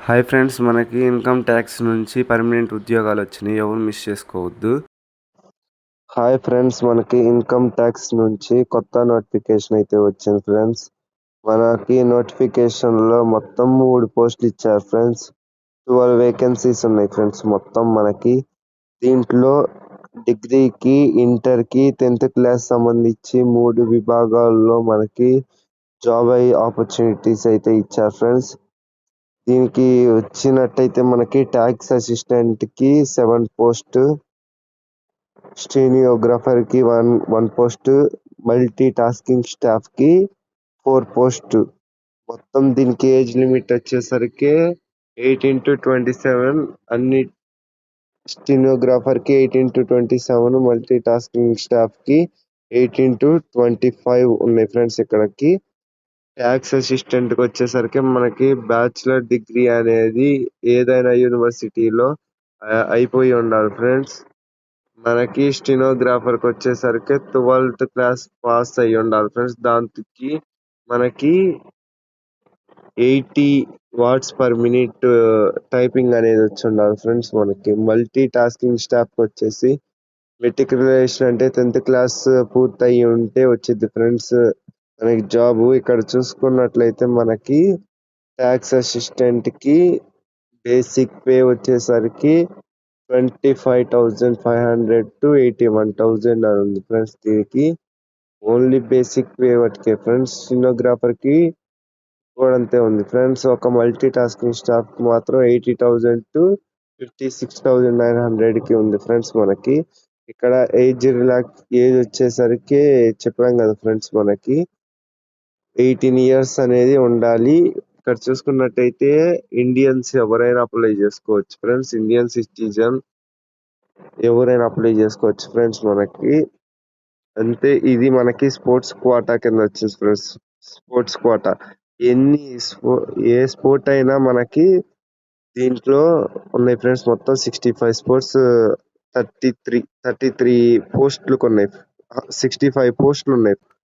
Hi friends, మనకి income tax నుంచి permanent ఉద్యోగాలు వచ్చినాయి. ఎవరు మిస్ చేసుకోవద్దు. హాయ్ ఫ్రెండ్స్, మనకి ఇన్కమ్ ట్యాక్స్ నుంచి కొత్త నోటిఫికేషన్ అయితే వచ్చింది ఫ్రెండ్స్. మనకి నోటిఫికేషన్లో మొత్తం 3 పోస్టులు ఇచ్చారు ఫ్రెండ్స్. 12 వేకెన్సీస్ ఉన్నాయి ఫ్రెండ్స్ మొత్తం మనకి. దీంట్లో డిగ్రీకి, ఇంటర్కి, 10th క్లాస్ సంబంధించి 3 విభాగాల్లో మనకి జాబ్ ఆపర్చునిటీస్ అయితే ఇచ్చారు ఫ్రెండ్స్. దీనికి వచ్చినట్టయితే మనకి ట్యాక్స్ అసిస్టెంట్కి 7 పోస్ట్, స్టెనోగ్రాఫర్కి వన్ పోస్ట్, మల్టీ టాస్కింగ్ స్టాఫ్కి 4 పోస్ట్. మొత్తం దీనికి ఏజ్ లిమిట్ వచ్చేసరికి 18 to 27. అన్ని స్టెనోగ్రాఫర్కి 18 to 27, మల్టీ టాస్కింగ్ స్టాఫ్కి 18 to 25 ఉన్నాయి ఫ్రెండ్స్. ఇక్కడికి ట్యాక్స్ అసిస్టెంట్కి వచ్చేసరికి మనకి బ్యాచిలర్ డిగ్రీ అనేది ఏదైనా యూనివర్సిటీలో అయిపోయి ఉండాలి ఫ్రెండ్స్. మనకి స్టెనోగ్రాఫర్కి వచ్చేసరికి 12th క్లాస్ పాస్ అయ్యి ఉండాలి ఫ్రెండ్స్. దానికి మనకి 80 words per minute టైపింగ్ అనేది వచ్చి ఉండాలి ఫ్రెండ్స్. మనకి మల్టీ టాస్కింగ్ స్టాఫ్కి వచ్చేసి మెట్రికులేషన్ అంటే 10th క్లాస్ పూర్తయి ఉంటే వచ్చింది ఫ్రెండ్స్ మనకి జాబ్. ఇక్కడ చూసుకున్నట్లయితే మనకి ట్యాక్స్ అసిస్టెంట్కి బేసిక్ పే వచ్చేసరికి 25,500 to 81,000 అని ఉంది ఫ్రెండ్స్. దీనికి ఓన్లీ బేసిక్ పే వరకే ఫ్రెండ్స్. స్టెనోగ్రాఫర్కి కూడా అంతే ఉంది ఫ్రెండ్స్. ఒక మల్టీ టాస్కింగ్ స్టాఫ్ మాత్రం 80,000 to 56,900కి ఉంది ఫ్రెండ్స్. మనకి ఇక్కడ ఏజ్ వచ్చేసరికి చెప్పాం కదా ఫ్రెండ్స్, మనకి 18 years అనేది ఉండాలి. ఇక్కడ చూసుకున్నట్టయితే ఇండియన్స్ ఎవరైనా అప్లై చేసుకోవచ్చు ఫ్రెండ్స్. ఇండియన్ సిటిజన్ ఎవరైనా అప్లై చేసుకోవచ్చు ఫ్రెండ్స్. మనకి అంతే. ఇది మనకి స్పోర్ట్స్ క్వాటా కింద వచ్చింది ఫ్రెండ్స్. స్పోర్ట్స్ క్వాటా ఏ స్పోర్ట్ అయినా మనకి దీంట్లో ఉన్నాయి ఫ్రెండ్స్. మొత్తం 65 స్పోర్ట్స్, 33 పోస్టులకు ఉన్నాయి. 65 పోస్టులు ఉన్నాయి.